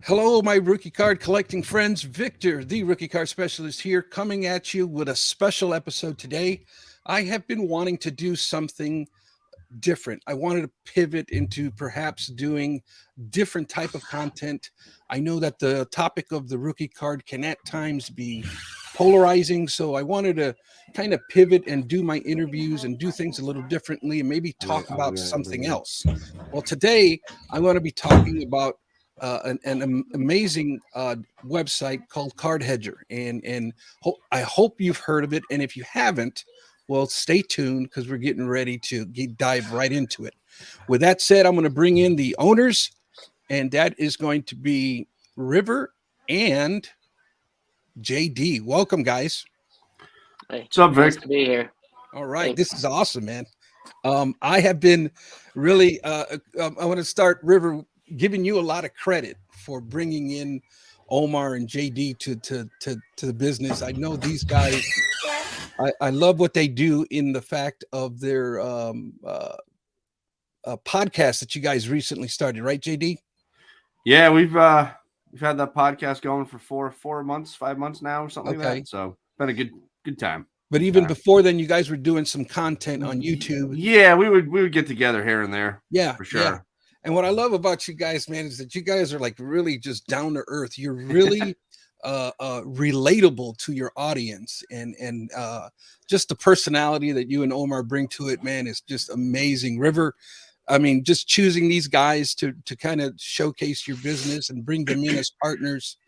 Hello, my rookie card collecting friends. Victor, the rookie card specialist here, coming at you with a special episode today. I have been wanting to do something different. I wanted to pivot into perhaps doing different type of content. I know that the topic of the rookie card can at times be polarizing, so I wanted to kind of pivot and do my interviews and do things a little differently and maybe talk about something else. Well, today I'm going to be talking about an amazing website called Card Hedger, and I hope you've heard of it. And if you haven't, well, stay tuned because we're getting ready to dive right into it. With that said, I'm going to bring in the owners, and that is going to be River and JD. Welcome, guys. Hey, What's up, nice Vic? to be here. All right, Thanks. this is awesome, man. I have been really. I want to start, River, giving you a lot of credit for bringing in Omar and JD to the business. I know these guys. I love what they do in the fact of their podcast that you guys recently started, right, JD? Yeah, we've had that podcast going for 4 months, 5 months now, or something like Okay. that. So been a good time. But Good even time. before then, you guys were doing some content on YouTube. Yeah, we would get together here and there. Yeah, for sure. yeah. And what I love about you guys, man, is that you guys are like really just down to earth. You're really relatable to your audience, and just the personality that you and Omar bring to it, man, is just amazing. River, I mean, just choosing these guys to kind of showcase your business and bring them in as partners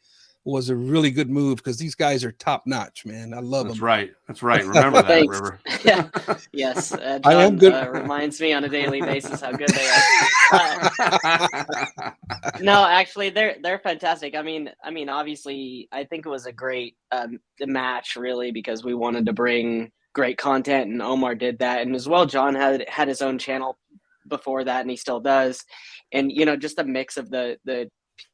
was a really good move because these guys are top notch, man. I love That's them. right. That's right. Remember that, Thanks. River. Yeah. Yes. John I am good. Reminds me on a daily basis how good they are. No, actually, they're fantastic. I mean, obviously, I think it was a great match, really, because we wanted to bring great content, and Omar did that, and as well, John had his own channel before that, and he still does, and just a mix of the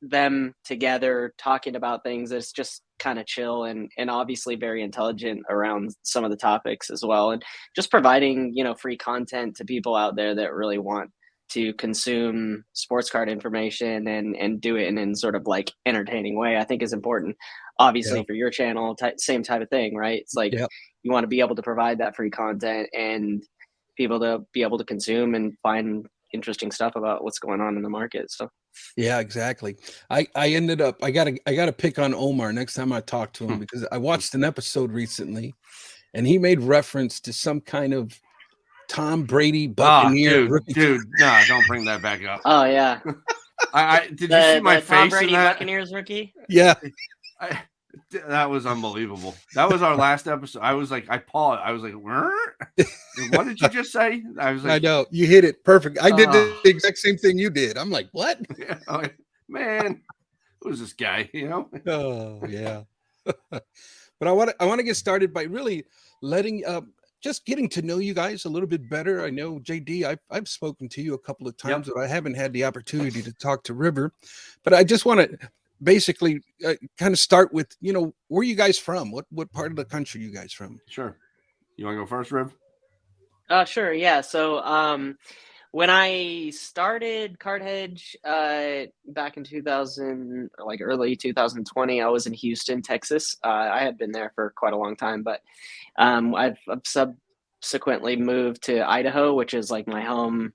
them together talking about things that's just kind of chill and obviously very intelligent around some of the topics as well, and just providing free content to people out there that really want to consume sports card information and do it in sort of like entertaining way, I think is important. Obviously, Yeah. for your channel, same type of thing, right? It's like Yeah. you want to be able to provide that free content and people to be able to consume and find interesting stuff about what's going on in the market. So Yeah, exactly. I ended up I gotta pick on Omar next time I talk to him because I watched an episode recently and he made reference to some kind of Tom Brady Buccaneer rookie. dude, no, don't bring that back up. oh yeah, I did you see my the Tom face Brady in that? Buccaneers rookie. Yeah. That was unbelievable. That was our last episode. I was like, I paused. I was like, what did you just say? I was I like, know you hit it perfect. I did Oh. the exact same thing you did. I'm like, what? Man, who's this guy? Oh yeah. But I want to get started by really letting just getting to know you guys a little bit better. I know JD, I've spoken to you a couple of times, but I haven't had the opportunity to talk to River. But I just want to basically kind of start with, where are you guys from? What part of the country are you guys from? Sure. You want to go first, Riv? Sure, yeah. So when I started Card Hedge back in 2000, like early 2020, I was in Houston, Texas. I had been there for quite a long time, but I've subsequently moved to Idaho, which is like my home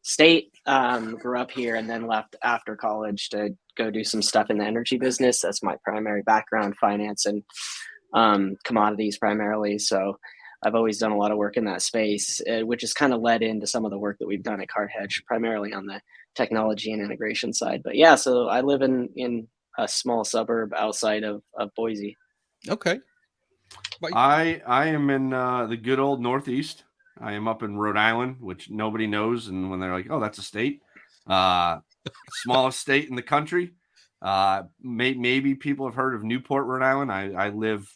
state. Grew up here and then left after college to go do some stuff in the energy business. That's my primary background, finance and commodities primarily. So I've always done a lot of work in that space, which has kind of led into some of the work that we've done at Card Hedge, primarily on the technology and integration side. But yeah, so I live in a small suburb outside of Boise. Okay. I am in the good old Northeast. I am up in Rhode Island, which nobody knows. And when they're like, oh, that's a state, smallest state in the country. Maybe people have heard of Newport, Rhode Island. I live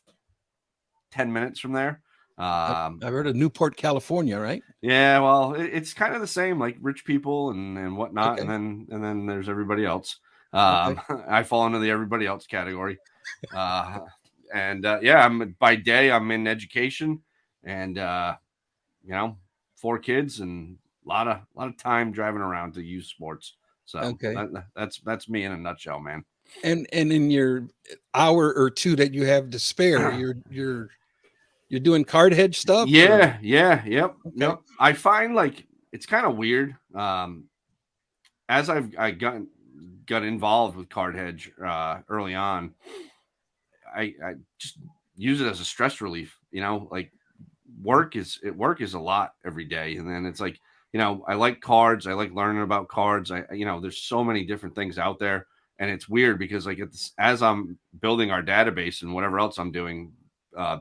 10 minutes from there. I've heard of Newport, California, right? Yeah, well, it's kind of the same, like rich people and whatnot, Okay. and then there's everybody else. Okay. I fall into the everybody else category. Yeah, by day I'm in education, and 4 kids and a lot of time driving around to youth sports. So Okay. that's me in a nutshell, man. And in your hour or two that you have to spare, you're doing card hedge stuff? Yeah, yep. Okay. I find like it's kind of weird. As I got involved with Card Hedge early on, I just use it as a stress relief. Like work is a lot every day, and then it's like, I like cards. I like learning about cards. There's so many different things out there, and it's weird because like as I'm building our database and whatever else I'm doing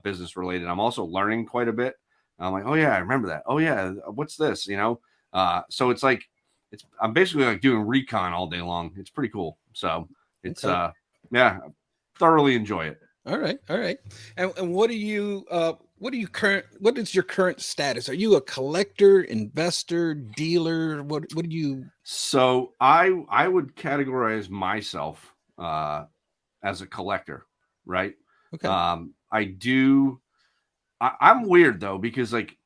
business related, I'm also learning quite a bit. I'm like, oh yeah, I remember that. Oh yeah, what's this? So it's like I'm basically like doing recon all day long. It's pretty cool. So it's Okay. yeah, thoroughly enjoy it. All right. And what is your current status? Are you a collector, investor, dealer? What do you? So I would categorize myself as a collector, right? Okay. I'm weird though, because like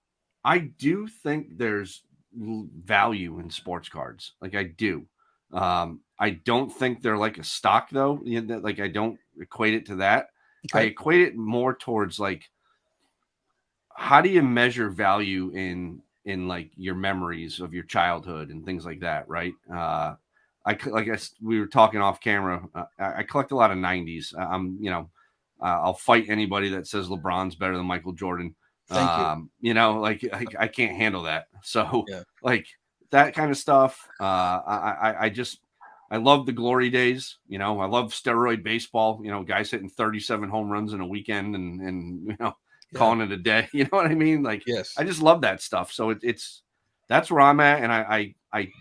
I do think there's value in sports cards. Like I do. I don't think they're like a stock though. Like I don't equate it to that. I Okay. equate it more towards like, how do you measure value in like your memories of your childhood and things like that, right? We were talking off camera. I collect a lot of '90s. I'll fight anybody that says LeBron's better than Michael Jordan. Thank you. Like I can't handle that. So Yeah. like that kind of stuff. I love the glory days. I love steroid baseball. Guys hitting 37 home runs in a weekend and Yeah. calling it a day. You know what I mean? Like Yes. I just love that stuff. So that's where I'm at, and I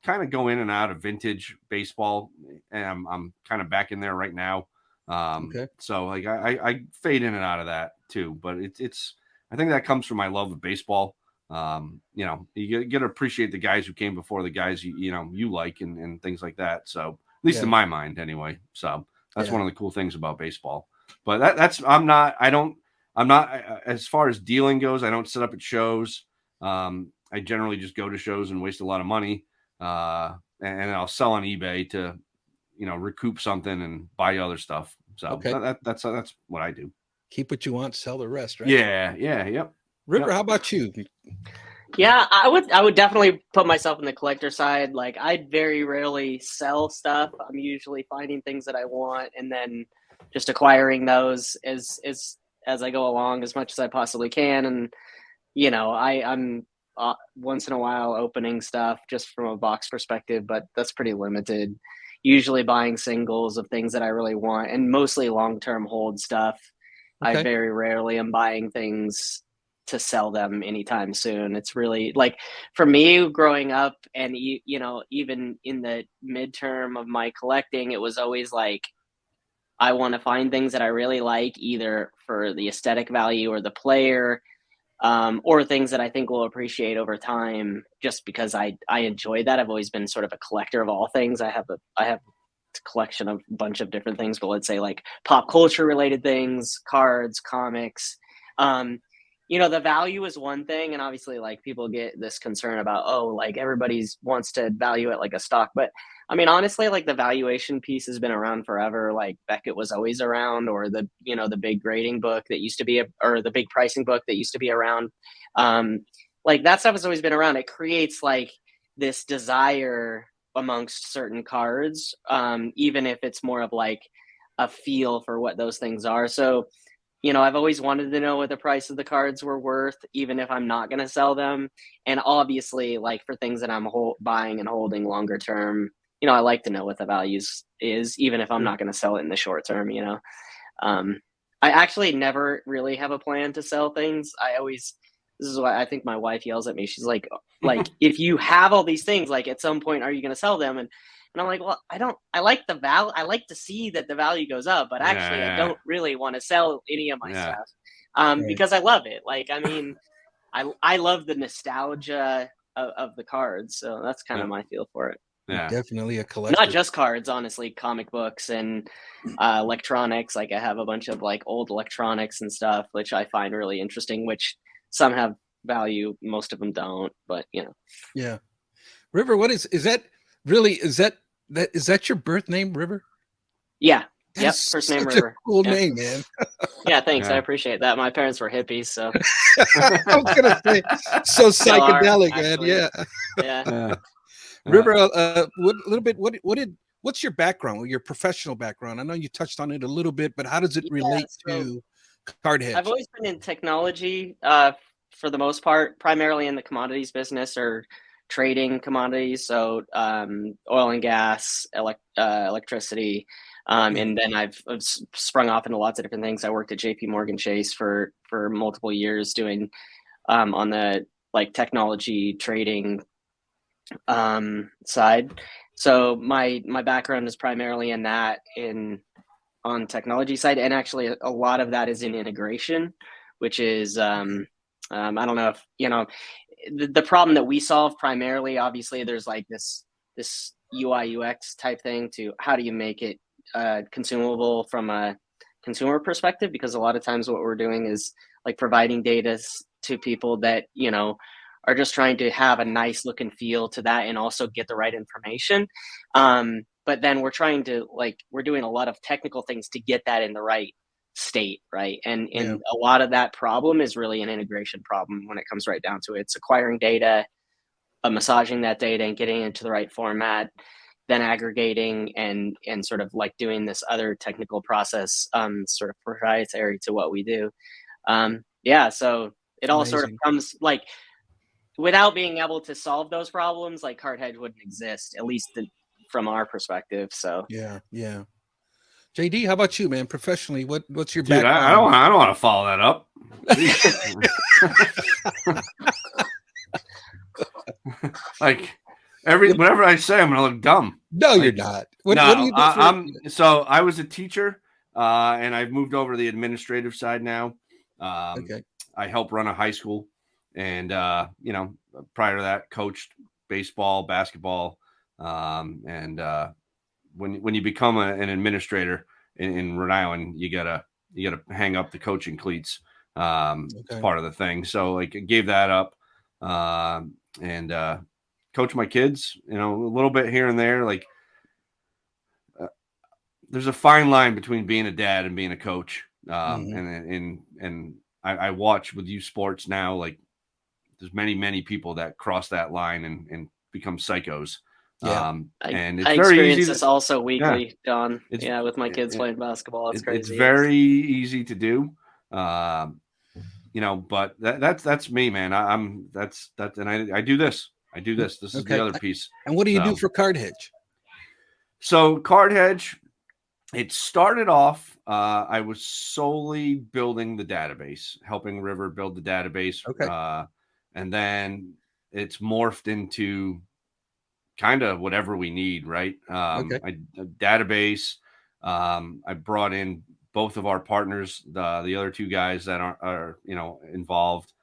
kind of go in and out of vintage baseball, and I'm kind of back in there right now. Okay. So like I fade in and out of that too, but it's I think that comes from my love of baseball. You get to appreciate the guys who came before the guys you like and things like that. So at least Yeah. in my mind, anyway. So that's Yeah. one of the cool things about baseball. But I'm not as far as dealing goes. I don't set up at shows. I generally just go to shows and waste a lot of money, and I'll sell on eBay to recoup something and buy other stuff. So Okay. that's what I do. Keep what you want, sell the rest, right? Yeah, yep. River, how about you? Yeah, I would definitely put myself in the collector side. Like I very rarely sell stuff. I'm usually finding things that I want and then just acquiring those as I go along as much as I possibly can. And I'm once in a while opening stuff just from a box perspective, but that's pretty limited. Usually buying singles of things that I really want and mostly long-term hold stuff. I Okay. very rarely am buying things to sell them anytime soon. It's really like for me growing up and even in the midterm of my collecting, it was always like I want to find things that I really like either for the aesthetic value or the player, or things that I think will appreciate over time just because I enjoy that. I've always been sort of a collector of all things. I have a collection of a bunch of different things, but let's say like pop culture related things, cards, comics. The value is one thing, and obviously like people get this concern about, oh, like everybody's wants to value it like a stock. But I mean, honestly, like the valuation piece has been around forever. Like Beckett was always around, or the big grading book that used to be, or the big pricing book that used to be around. Like that stuff has always been around. It creates like this desire amongst certain cards, even if it's more of like a feel for what those things are. So, I've always wanted to know what the price of the cards were worth, even if I'm not going to sell them. And obviously, like for things that I'm buying and holding longer term, I like to know what the values is, even if I'm not going to sell it in the short term. I actually never really have a plan to sell things. This is why I think my wife yells at me. She's like if you have all these things, like at some point, are you going to sell them? And I'm like, well, I like the value. I like to see that the value goes up, but actually I don't really want to sell any of my stuff, Right. because I love it. Like, I mean, I love the nostalgia of the cards. So that's kind of my feel for it. Yeah. Definitely a collector. Not just cards, honestly, comic books and electronics. Like I have a bunch of like old electronics and stuff, which I find really interesting, which some have value. Most of them don't, but Yeah. River, what is that really? Is that your birth name, River? Yeah. Yep. That's First name such River. a cool Yeah. name, man. Yeah. Thanks. I Yeah. appreciate that. My parents were hippies, so I was gonna say, so still are, psychedelic, man. actually. Yeah. Yeah. Yeah. River, what a little bit. What's your background? Your professional background? I know you touched on it a little bit, but how does it Yeah, relate so to Card I've Hedge? always been in technology, for the most part, primarily in the commodities business or trading commodities. So oil and gas, electricity, Yeah. and then I've sprung off into lots of different things. I worked at J.P. Morgan Chase for multiple years doing on the like technology trading side. So my background is primarily in that on technology side, and actually a lot of that is in integration, which is I don't know if you know the problem that we solve primarily. Obviously, there's like this UI UX type thing to how do you make it consumable from a consumer perspective, because a lot of times what we're doing is like providing data to people that are just trying to have a nice look and feel to that and also get the right information. But then we're doing a lot of technical things to get that in the right state, right? And a lot of that problem is really an integration problem when it comes right down to it. It's acquiring data, massaging that data and getting it into the right format, then aggregating and sort of like doing this other technical process, sort of proprietary to what we do. So it all sort of Amazing. comes like without being able to solve those problems, like Card Hedge wouldn't exist, at least from our perspective. So Yeah. JD, how about you, man? Professionally, what's your Dude, background? I don't want to follow that up. Like whatever I say, I'm gonna look dumb. No, you're not. What do you do? So I was a teacher, and I've moved over to the administrative side now. Okay. I help run a high school, and prior to that, coached baseball, basketball, and when you become an administrator in Rhode Island, you gotta hang up the coaching cleats. It's part of the thing. So like I gave that up, and coach my kids, a little bit here and there. Like there's a fine line between being a dad and being a coach. And I watch with youth sports now, like there's many people that cross that line and become psychos. Yeah. And it's I very experience easy this also weekly, Don. With my kids playing basketball. It's crazy. It's very easy to do. But that's me, man. I do this. This is the other piece. And what do you do for Card Hedge? So Card Hedge, it started off, I was solely building the database, helping River build the database. Okay. And then it's morphed into kind of whatever we need, right? A database. I brought in both of our partners, the other two guys that are involved.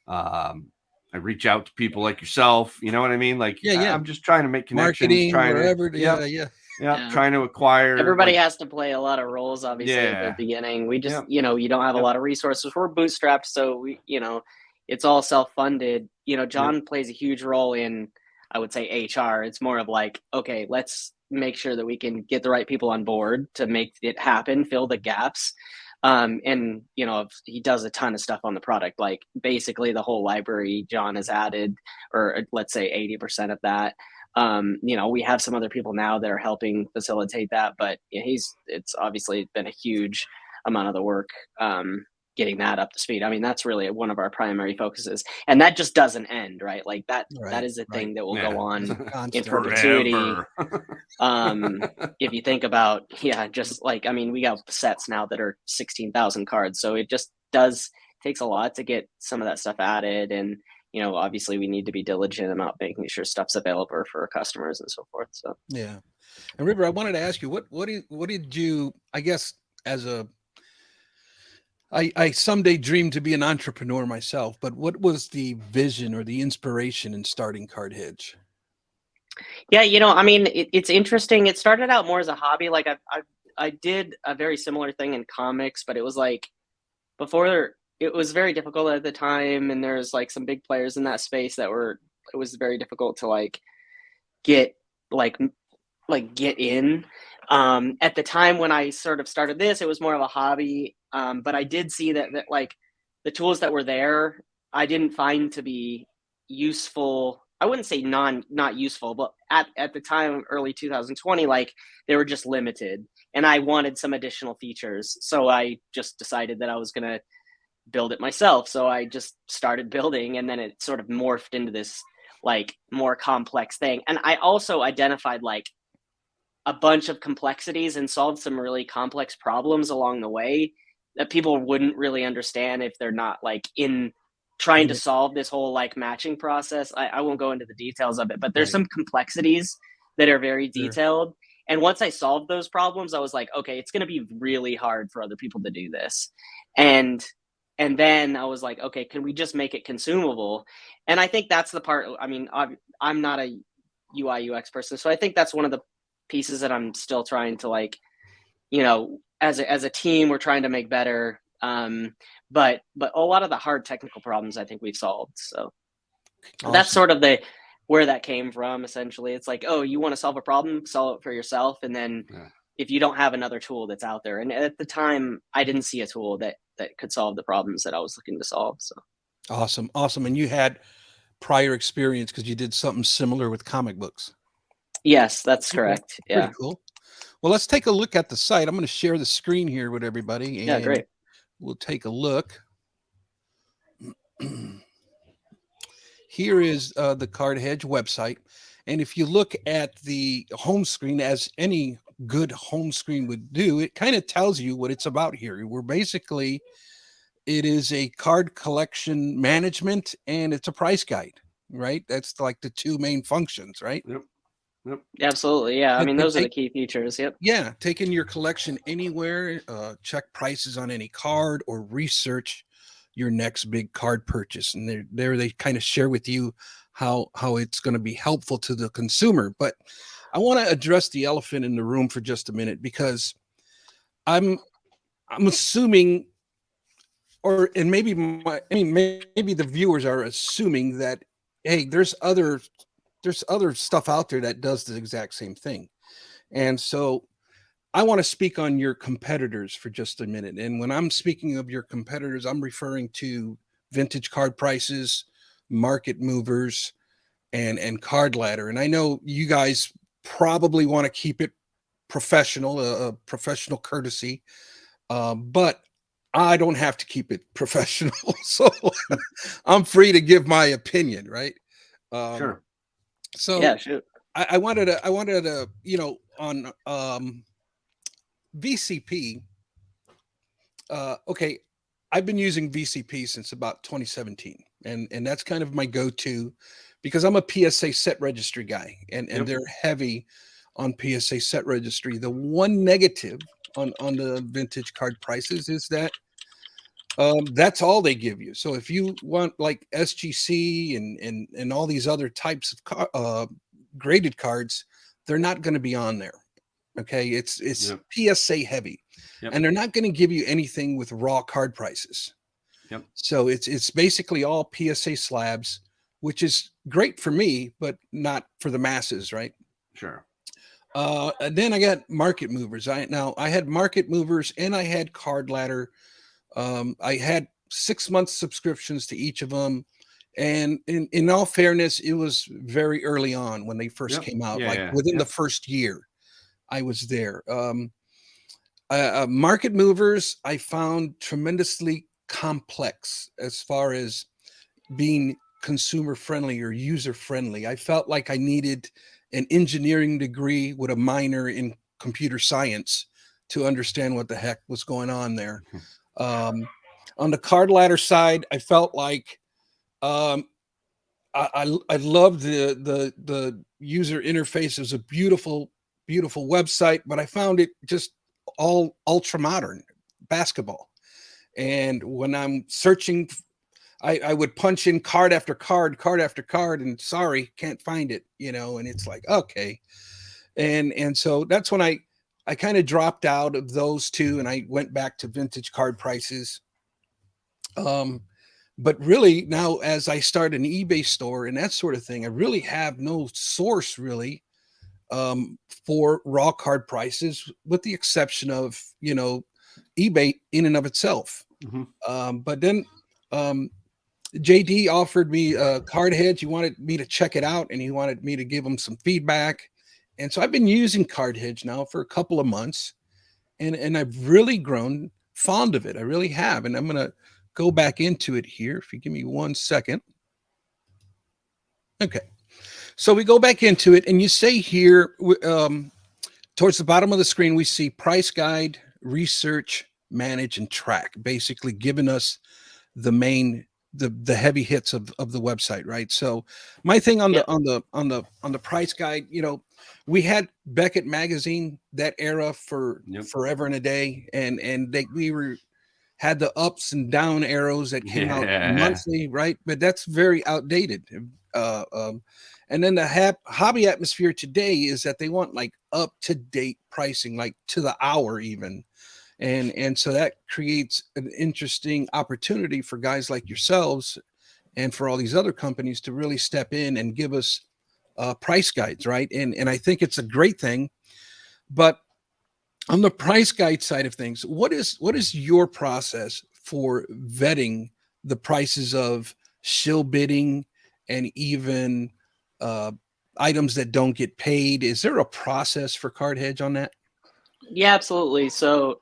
I reach out to people like yourself, you know what I mean? Like, I'm just trying to make connections, marketing, trying to acquire. Everybody has to play a lot of roles, obviously, at the beginning. We just, you don't have a lot of resources. We're bootstrapped, so we, it's all self-funded. John plays a huge role in, I would say, HR. It's more of like, okay, let's make sure that we can get the right people on board to make it happen, fill the gaps. And he does a ton of stuff on the product, like basically the whole library John has added, or let's say 80% of that. We have some other people now that are helping facilitate that, but it's obviously been a huge amount of the work, getting that up to speed. I mean, that's really one of our primary focuses, and that just doesn't end, right? Like that is a thing that will go on in perpetuity. If you think about, just like, I mean, we got sets now that are 16,000 cards. So it just takes a lot to get some of that stuff added. And, obviously we need to be diligent about making sure stuff's available for our customers and so forth. So, yeah. And River, I wanted to ask you, what did you, I guess, I someday dream to be an entrepreneur myself, but what was the vision or the inspiration in starting Card Hedge? Yeah, I mean, it's interesting. It started out more as a hobby. Like I did a very similar thing in comics, but it was like it was very difficult at the time, and there's like some big players in that space it was very difficult to like get in. At the time when I sort of started this, it was more of a hobby. But I did see that like the tools that were there, I didn't find to be useful. I wouldn't say not useful, but at the time, early 2020, like they were just limited, and I wanted some additional features. So I just decided that I was gonna build it myself. So I just started building, and then it sort of morphed into this like more complex thing. And I also identified like a bunch of complexities and solved some really complex problems along the way that people wouldn't really understand if they're not like in trying to solve this whole like matching process. I won't go into the details of it, but there's some complexities that are very detailed. And once I solved those problems, I was like, okay, it's going to be really hard for other people to do this. And then I was like, okay, can we just make it consumable? And I think that's the part. I mean, I'm not a UI UX person, so I think that's one of the pieces that I'm still trying to like, you know, as a team, we're trying to make better. But a lot of the hard technical problems I think we've solved. So that's sort of where that came from. Essentially, it's like, oh, you want to solve a problem, solve it for yourself, and then if you don't have another tool that's out there. And at the time, I didn't see a tool that could solve the problems that I was looking to solve. So awesome. And you had prior experience because you did something similar with comic books. Yes, that's correct. Yeah. Pretty cool. Well, let's take a look at the site. I'm going to share the screen here with everybody. And yeah, great. We'll take a look. Here is the Card Hedge website. And if you look at the home screen, as any good home screen would do, it kind of tells you what it's about here. We're basically, it is a card collection management and it's a price guide, right? That's like the two main functions, right? Yep. Absolutely. Yeah. I mean, those are the key features. Yep. Yeah. Taking your collection anywhere, check prices on any card or research your next big card purchase. And there they kind of share with you how it's going to be helpful to the consumer. But I want to address the elephant in the room for just a minute, because I'm assuming, and maybe maybe the viewers are assuming that, hey, there's other stuff out there that does the exact same thing. And so I want to speak on your competitors for just a minute. And when I'm speaking of your competitors, I'm referring to Vintage Card Prices, Market Movers, and Card Ladder. And I know you guys probably want to keep it professional, a professional courtesy, but I don't have to keep it professional. So I'm free to give my opinion, right? Sure. So yeah, shoot. I wanted to, you know, on VCP. Okay, I've been using VCP since about 2017, and that's kind of my go-to because I'm a PSA set registry guy, and they're heavy on PSA set registry. The one negative on the Vintage Card Prices is that that's all they give you. So if you want like SGC and all these other types of graded cards, they're not going to be on there. Okay, it's PSA heavy, and they're not going to give you anything with raw card prices. So it's basically all PSA slabs, which is great for me, but not for the masses, right? Sure. And then I got Market Movers. I had Market Movers and I had Card Ladder. I had 6 month subscriptions to each of them. And in all fairness, it was very early on when they first came out, within the first year I was there. Market Movers, I found tremendously complex as far as being consumer friendly or user friendly. I felt like I needed an engineering degree with a minor in computer science to understand what the heck was going on there. On the Card Ladder side, I felt like I loved the user interface. It was a beautiful website, but I found it just all ultra modern basketball. And when I'm searching, I would punch in card after card, and sorry, can't find it, you know, and it's like, okay. And so that's when I kind of dropped out of those two and I went back to Vintage Card Prices. But really now, as I start an eBay store and that sort of thing, I really have no source really for raw card prices, with the exception of, eBay in and of itself. But then JD offered me a Card Hedge. He wanted me to check it out, and he wanted me to give him some feedback. And so I've been using Card Hedge now for a couple of months, and I've really grown fond of it. I really have. And I'm going to go back into it here. If you give me 1 second. Okay. So we go back into it, and you say here, towards the bottom of the screen, we see price guide, research, manage, and track, basically giving us the main, the heavy hits of the website, right? So my thing on the price guide, we had Beckett magazine, that era for forever and a day, and we had the ups and down arrows that came out monthly, right? But that's very outdated. And then the hobby atmosphere today is that they want like up to date pricing, like to the hour even. And so that creates an interesting opportunity for guys like yourselves and for all these other companies to really step in and give us price guides, right? And I think it's a great thing. But on the price guide side of things, what is your process for vetting the prices of shill bidding and even items that don't get paid? Is there a process for Card Hedge on that? Yeah, absolutely. So,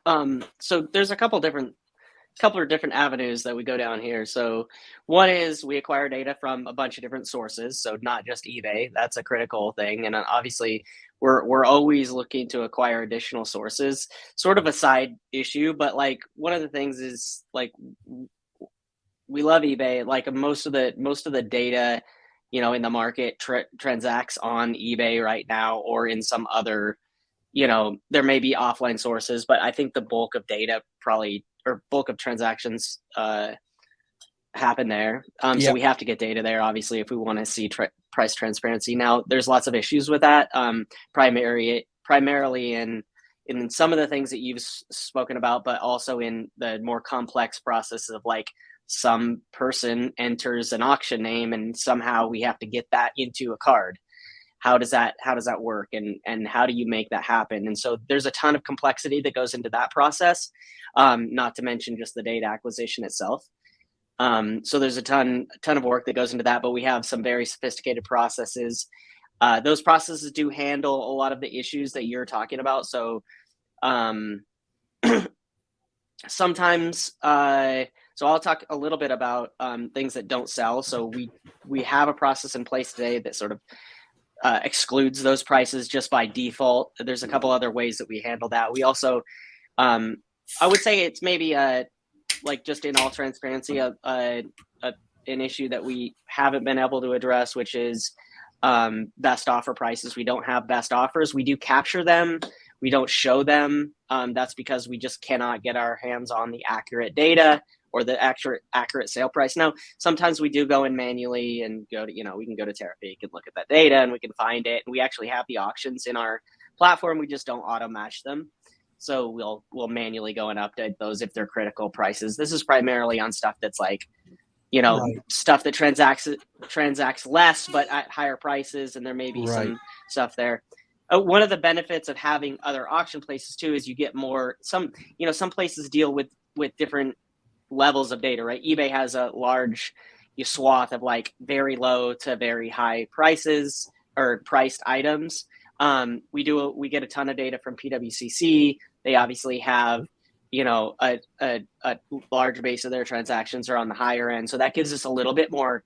so there's a couple of different avenues that we go down here. So one is we acquire data from a bunch of different sources. So not just eBay, that's a critical thing. And obviously we're always looking to acquire additional sources, sort of a side issue. But like one of the things is like, we love eBay. Like most of the data, in the market transacts on eBay right now, or in some other, there may be offline sources, but I think the bulk of data bulk of transactions happen there. So we have to get data there, obviously, if we want to see price transparency. Now, there's lots of issues with that, primarily in some of the things that you've spoken about, but also in the more complex process of like some person enters an auction name and somehow we have to get that into a card. How does that work, and how do you make that happen? And so there's a ton of complexity that goes into that process, not to mention just the data acquisition itself. So there's a ton of work that goes into that, but we have some very sophisticated processes. Those processes do handle a lot of the issues that you're talking about. So sometimes, so I'll talk a little bit about things that don't sell. So we have a process in place today that sort of excludes those prices just by default. There's a couple other ways that we handle that. We also, I would say it's maybe like just in all transparency, an issue that we haven't been able to address, which is best offer prices. We don't have best offers. We do capture them. We don't show them. That's because we just cannot get our hands on the accurate data or the accurate sale price. Now, sometimes we do go in manually and go to, we can go to Terrapeak and look at that data and we can find it. And we actually have the auctions in our platform. We just don't auto match them. So we'll manually go and update those if they're critical prices. This is primarily on stuff that's like, right, stuff that transacts less, but at higher prices. And there may be some stuff there. One of the benefits of having other auction places too, is you get more, some places deal with different levels of data, right? eBay has a large swath of like very low to very high prices or priced items. We get a ton of data from PWCC. They obviously have, a large base of their transactions are on the higher end. So that gives us a little bit more,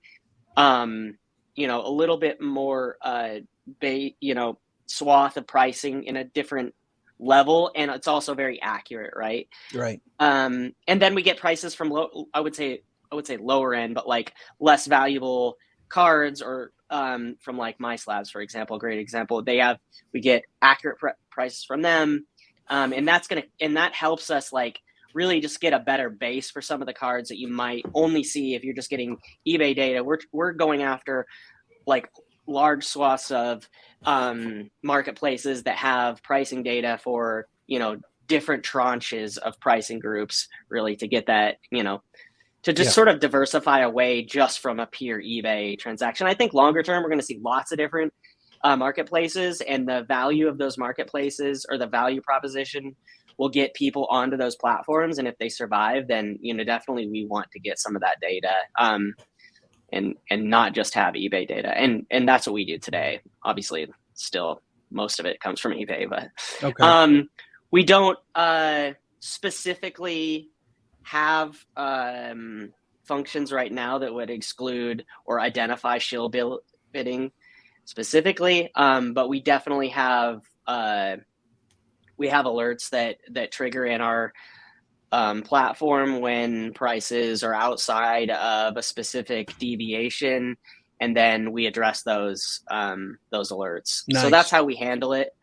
swath of pricing in a different level, and it's also very accurate, right? And then we get prices from I would say lower end, but like less valuable cards, or from like MySlabs, for example, a great example. We get accurate prices from them, and that helps us like really just get a better base for some of the cards that you might only see if you're just getting eBay data. We're going after like large swaths of marketplaces that have pricing data for, different tranches of pricing groups, really to get that, to just sort of diversify away just from a pure eBay transaction. I think longer term, we're going to see lots of different marketplaces, and the value of those marketplaces, or the value proposition, will get people onto those platforms. And if they survive, then, definitely we want to get some of that data, and not just have eBay data. And that's what we do today. Obviously, still most of it comes from eBay, but Okay. we don't specifically have functions right now that would exclude or identify shill bidding specifically, but we definitely have alerts that trigger in our platform when prices are outside of a specific deviation, and then we address those alerts. Nice. So that's how we handle it.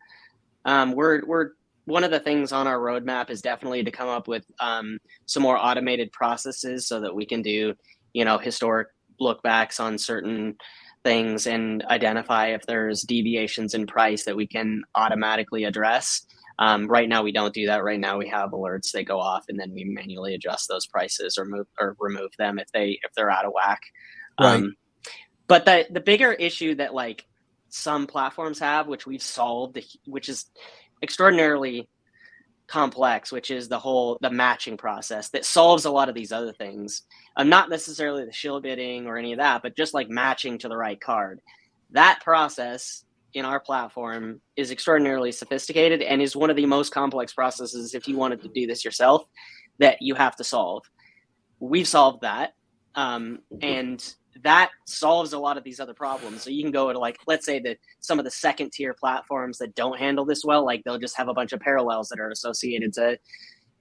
We're one of the things on our roadmap is definitely to come up with some more automated processes so that we can do, historic lookbacks on certain things and identify if there's deviations in price that we can automatically address. Right now we don't do that. Right now we have alerts that go off, and then we manually adjust those prices or remove them if they're out of whack. Right. But the bigger issue that like some platforms have, which we've solved, which is extraordinarily complex, which is the matching process that solves a lot of these other things. Not necessarily the shill bidding or any of that, but just like matching to the right card. That process in our platform is extraordinarily sophisticated and is one of the most complex processes, if you wanted to do this yourself, that you have to solve. We've solved that. And that solves a lot of these other problems. So you can go to, like, let's say that some of the second tier platforms that don't handle this well, like they'll just have a bunch of parallels that are associated to,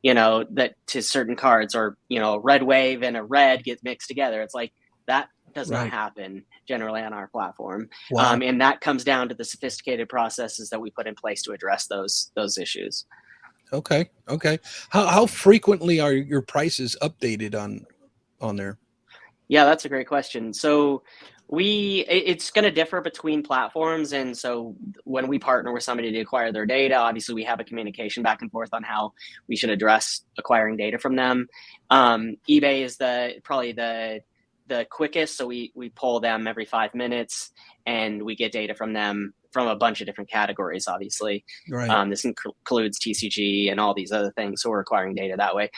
to certain cards, or, red wave and a red get mixed together. It's like that does not happen generally on our platform. Wow. And that comes down to the sophisticated processes that we put in place to address those issues. Okay. How frequently are your prices updated on there? Yeah, that's a great question. So it's going to differ between platforms. And so when we partner with somebody to acquire their data, obviously we have a communication back and forth on how we should address acquiring data from them. eBay is probably the quickest. So we pull them every 5 minutes, and we get data from them from a bunch of different categories, obviously. Right. This includes TCG and all these other things. So we're acquiring data that way.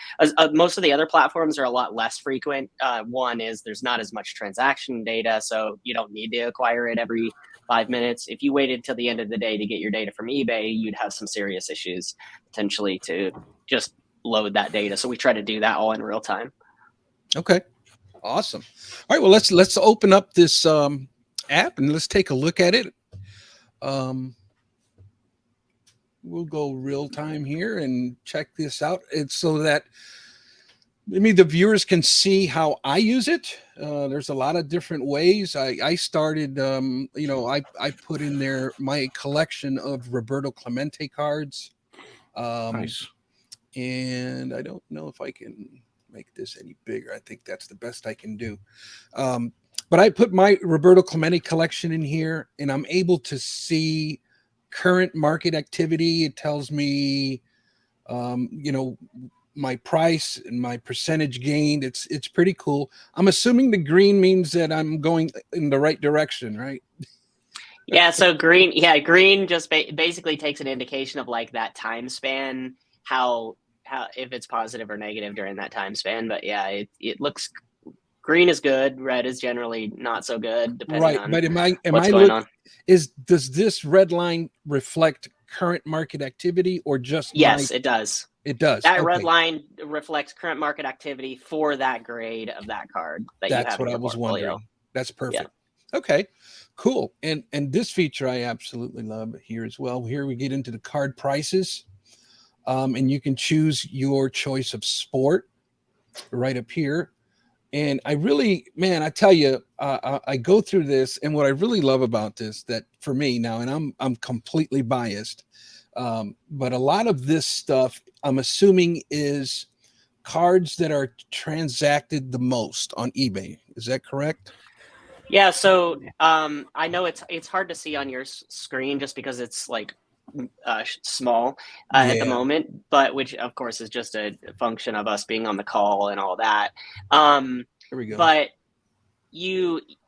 Most of the other platforms are a lot less frequent. One is there's not as much transaction data, so you don't need to acquire it every 5 minutes. If you waited till the end of the day to get your data from eBay, you'd have some serious issues potentially to just load that data. So we try to do that all in real time. Okay. Awesome. All right. Well, let's open up this app and let's take a look at it. We'll go real time here and check this out. It's so that maybe the viewers can see how I use it. There's a lot of different ways. I started, I put in there my collection of Roberto Clemente cards. Nice. And I don't know if I can make this any bigger. I think that's the best I can do. But I put my Roberto Clemente collection in here, and I'm able to see current market activity. It tells me, my price and my percentage gained. It's pretty cool. I'm assuming the green means that I'm going in the right direction, right? Yeah. So green just basically takes an indication of like that time span, how if it's positive or negative during that time span. But yeah, it looks. Green is good. Red is generally not so good, depending on but what's going on. Does this red line reflect current market activity or just? Yes, it does. It does. That red line reflects current market activity for that grade of that card that you have. That's what I was wondering. That's perfect. Yeah. Okay, cool. And this feature I absolutely love here as well. Here we get into the card prices, and you can choose your choice of sport right up here. And I really, man, I tell you, I go through this, and what I really love about this, that for me now, and I'm completely biased, but a lot of this stuff, I'm assuming, is cards that are transacted the most on eBay. Is that correct? Yeah. So I know it's hard to see on your screen just because it's like small at the moment, but which of course is just a function of us being on the call and all that. Here we go. But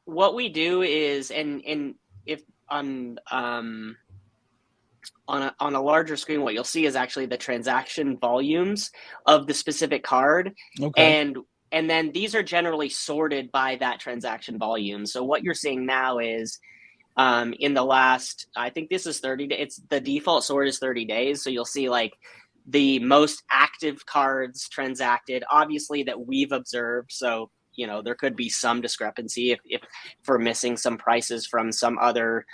what we do is, and if on a larger screen, what you'll see is actually the transaction volumes of the specific card. Okay. And then these are generally sorted by that transaction volume. So what you're seeing now is in the last, I think this is 30 days. It's the default sort is 30 days. So you'll see like the most active cards transacted, obviously that we've observed. So, you know, there could be some discrepancy if we're missing some prices from some other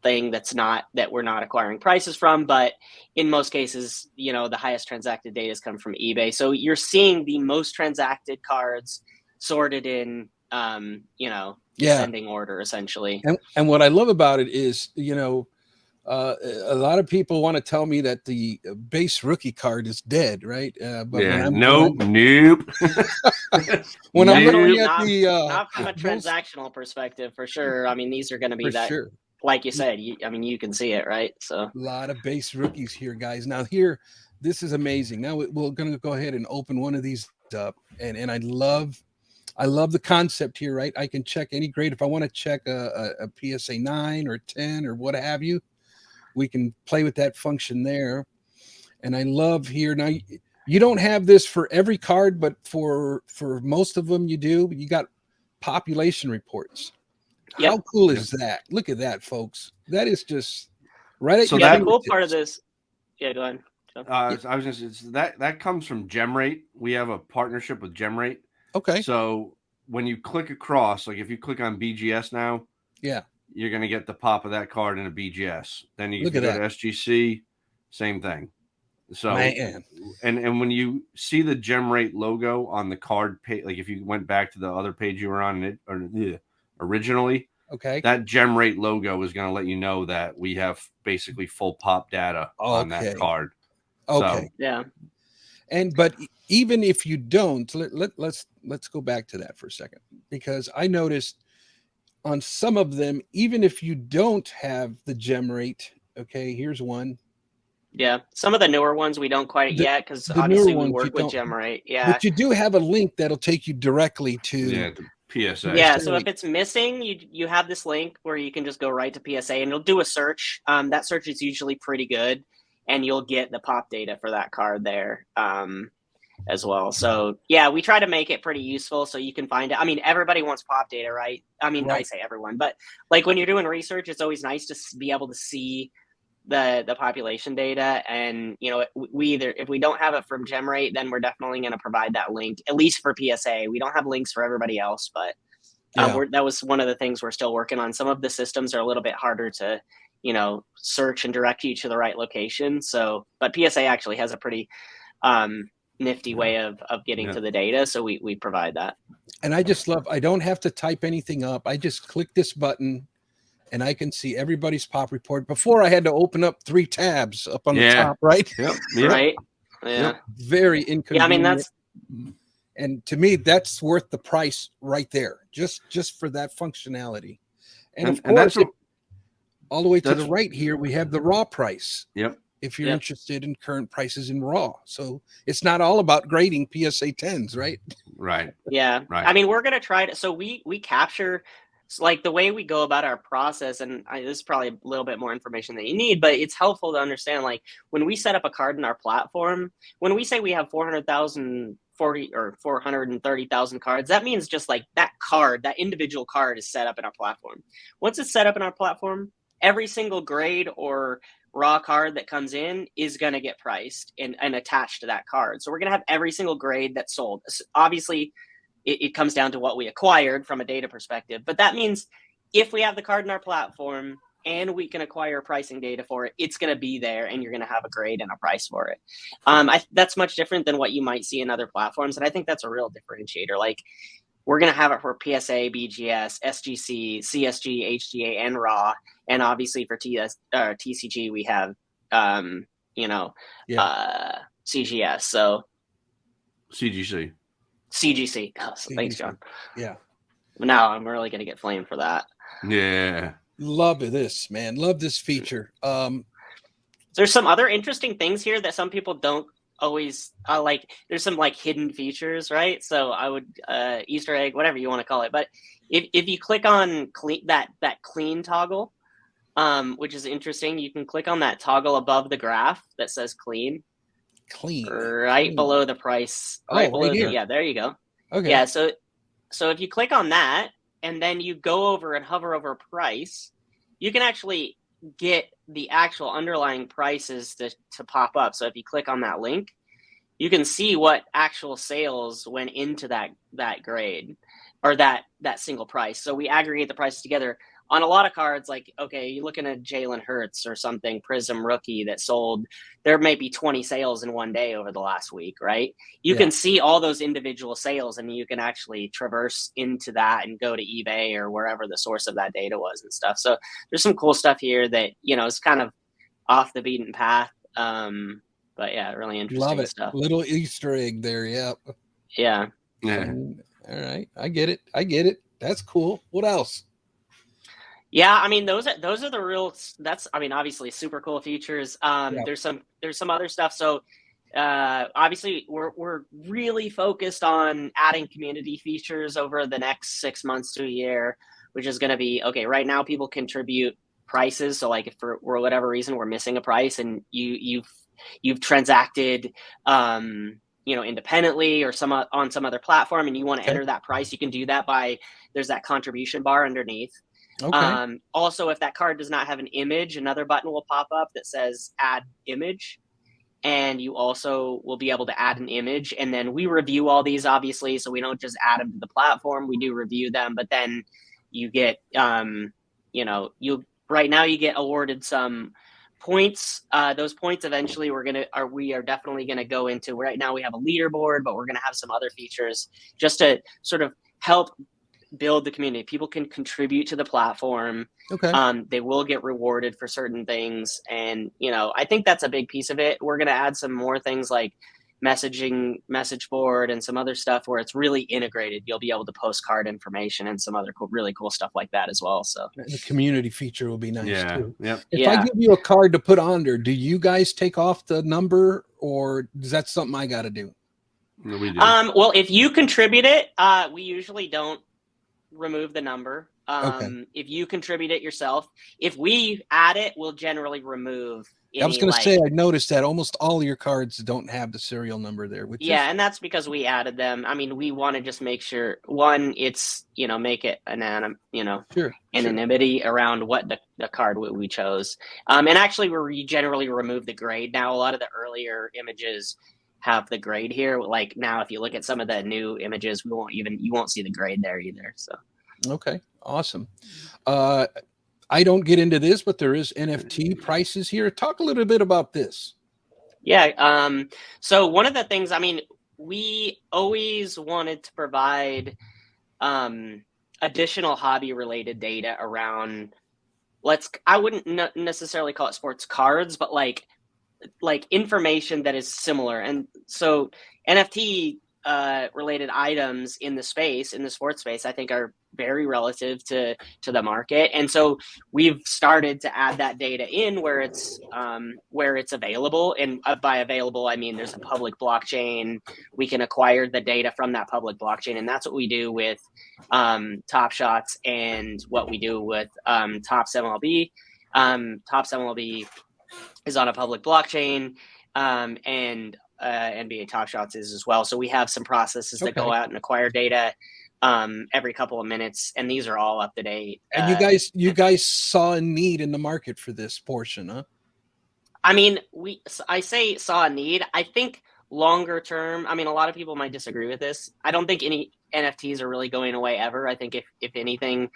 thing that we're not acquiring prices from, but in most cases, you know, the highest transacted data has come from eBay. So you're seeing the most transacted cards sorted in, you know, descending order essentially. And what I love about it is, you know, a lot of people want to tell me that the base rookie card is dead, right? But yeah, nope. When I'm looking at not from a transactional perspective, for sure. I mean, these are going to be that. Sure. Like you said, I mean, you can see it, right? So a lot of base rookies here, guys. Now here, this is amazing. Now we're going to go ahead and open one of these up, and I love the concept here, right? I can check any grade. If I want to check a PSA 9 or 10 or what have you, we can play with that function there. And I love here. Now, you don't have this for every card, but for most of them you do. You got population reports. Yep. How cool is that? Look at that, folks. That is just right at so your the cool part of this. Yeah, go ahead. I was just that comes from GemRate. We have a partnership with GemRate. Okay. So when you click across, like if you click on BGS now, yeah, you're gonna get the pop of that card in a BGS. Then you can go to SGC, same thing. So man. And when you see the GemRate logo on the card page, like if you went back to the other page you were on originally, okay, that GemRate logo is going to let you know that we have basically full pop data on that card. Okay. So, yeah. But even if you don't, let's go back to that for a second, because I noticed on some of them, even if you don't have the GemRate, okay, here's one. Yeah, some of the newer ones we don't quite yet because obviously we work with GemRate. Yeah, but you do have a link that'll take you directly to PSA. Yeah, so if it's missing, you have this link where you can just go right to PSA and you'll do a search. That search is usually pretty good, and you'll get the pop data for that card there as well. So yeah, we try to make it pretty useful so you can find it. I mean, everybody wants pop data, right? I mean, I say everyone, but like when you're doing research, it's always nice to be able to see the population data, and you know, we either, if we don't have it from GemRate, then we're definitely going to provide that link, at least for PSA. We don't have links for everybody else, but that was one of the things we're still working on. Some of the systems are a little bit harder to, you know, search and direct you to the right location. So, but PSA actually has a pretty nifty way of getting to the data, so we provide that. And I just love, I don't have to type anything up. I just click this button and I can see everybody's pop report. Before I had to open up 3 tabs up on the top, right? Yep. Right. Yeah. Very inconvenient. Yeah, I mean, that's, and to me, that's worth the price right there, just for that functionality. And of course, all the way to the right here, we have the raw price. Yep. If you're interested in current prices in raw. So it's not all about grading PSA 10s, right? Right. Yeah. Right. I mean, we're going to try to, so we capture, so like the way we go about our process, and this is probably a little bit more information than you need, but it's helpful to understand, like when we set up a card in our platform, when we say we have 430,000 cards, that means just like that card, that individual card is set up in our platform. Once it's set up in our platform, every single grade or raw card that comes in is going to get priced and attached to that card. So we're going to have every single grade that's sold. Obviously, it comes down to what we acquired from a data perspective. But that means if we have the card in our platform and we can acquire pricing data for it, it's going to be there and you're going to have a grade and a price for it. That's much different than what you might see in other platforms. And I think that's a real differentiator. Like we're going to have it for PSA, BGS, SGC, CSG, HGA, and RAW. And obviously for TCG, we have, CGS. So CGC. Oh, so thanks, John. Yeah. Now I'm really going to get flamed for that. Yeah. Love this, man. Love this feature. There's some other interesting things here that some people don't always like. There's some like hidden features, right? So I would Easter egg, whatever you want to call it. But if you click on that clean toggle, which is interesting. You can click on that toggle above the graph that says clean, right below the price, right below right here. yeah, there you go. Okay. Yeah, so if you click on that and then you go over and hover over price, you can actually get the actual underlying prices to pop up. So if you click on that link, you can see what actual sales went into that grade or that single price. So we aggregate the prices together. On a lot of cards, like, okay, you're looking at Jalen Hurts or something, Prism rookie that sold, there may be 20 sales in one day over the last week, right? You can see all those individual sales, and you can actually traverse into that and go to eBay or wherever the source of that data was and stuff. So there's some cool stuff here that, is kind of off the beaten path. But yeah, really interesting stuff. Little Easter egg there. Yep. Yeah. All right. I get it. That's cool. What else? Yeah, I mean those are the real. That's, I mean, obviously super cool features. There's some other stuff. So obviously we're really focused on adding community features over the next 6 months to a year, which is going to be okay. Right now, people contribute prices. So like if for whatever reason we're missing a price and you've transacted independently or on some other platform and you want to enter that price, you can do that there's that contribution bar underneath. Okay. Also, if that card does not have an image, another button will pop up that says add image, and you also will be able to add an image. And then we review all these, obviously, so we don't just add them to the platform. We do review them, but then you get right now you get awarded some points. Those points eventually we are definitely going to go into. Right now we have a leaderboard, but we're going to have some other features just to sort of help build the community. People can contribute to the platform. Okay. They will get rewarded for certain things, and I think that's a big piece of it. We're going to add some more things like message board and some other stuff where it's really integrated. You'll be able to post card information and some other really cool stuff like that as well. So the community feature will be nice too. Yep. If I give you a card to put on there, do you guys take off the number, or is that something I got to do? No, we do. Well, if you contribute it, we usually don't remove the number. If you contribute it yourself, if we add it, we'll generally remove any, I was going to say, I noticed that almost all of your cards don't have the serial number there, which and that's because we added them. I mean, we want to just make sure, one, it's make it anonymity around what the card we chose. And actually we generally remove the grade. Now a lot of the earlier images have the grade here. Like now, if you look at some of the new images, you won't see the grade there either. So, okay, awesome. I don't get into this, but there is NFT prices here. Talk a little bit about this. Yeah. So one of the things, I mean, we always wanted to provide additional hobby related data around, I wouldn't necessarily call it sports cards, but like information that is similar. And so NFT related items in the sports space, I think are very relative to the market. And so we've started to add that data in where it's available. And by available, I mean there's a public blockchain. We can acquire the data from that public blockchain. And that's what we do with Top Shots and what we do with Topps MLB. Topps MLB is on a public blockchain, and NBA Top Shots is as well. So we have some processes that go out and acquire data every couple of minutes, and these are all up to date. And you guys saw a need in the market for this portion, huh? I mean, I say saw a need. I think longer term, I mean, a lot of people might disagree with this. I don't think any NFTs are really going away ever. I think if anything,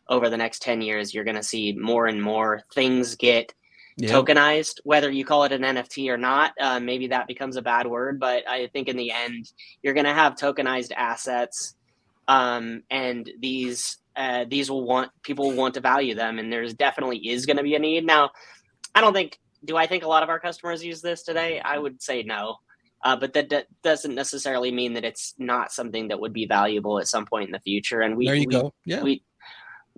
over the next 10 years, you're going to see more and more things get tokenized, whether you call it an NFT or not. Maybe that becomes a bad word, but I think in the end, you're going to have tokenized assets, and these people want to value them, and there's definitely is going to be a need. Now, do I think a lot of our customers use this today? I would say no, but that doesn't necessarily mean that it's not something that would be valuable at some point in the future. And there you go. Yeah.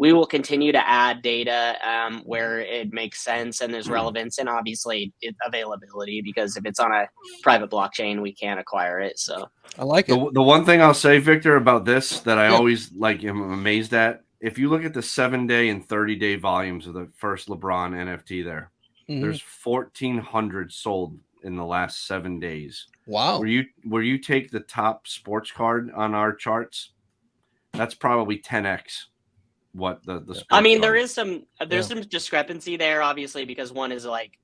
We will continue to add data where it makes sense and there's relevance, and obviously availability, because if it's on a private blockchain, we can't acquire it. So I like it. The one thing I'll say, Victor, about this that I always am amazed at if you look at the 7-day and 30-day volumes of the first LeBron NFT there, there's 1,400 sold in the last 7 days. Wow. Where you take the top sports card on our charts, that's probably 10x what the sports I mean, card. there's some discrepancy there, obviously, because one is like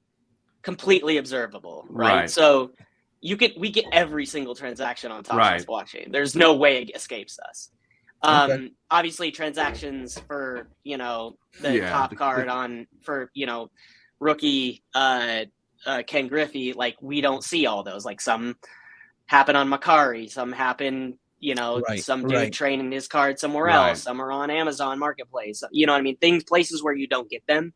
completely observable, right? So we get every single transaction on top of this blockchain. There's no way it escapes us. Obviously transactions for, the top card for rookie Ken Griffey, like we don't see all those. Like some happen on Macari, some happen, some dude trading his card somewhere else, some are on Amazon Marketplace. You know what I mean? Places where you don't get them.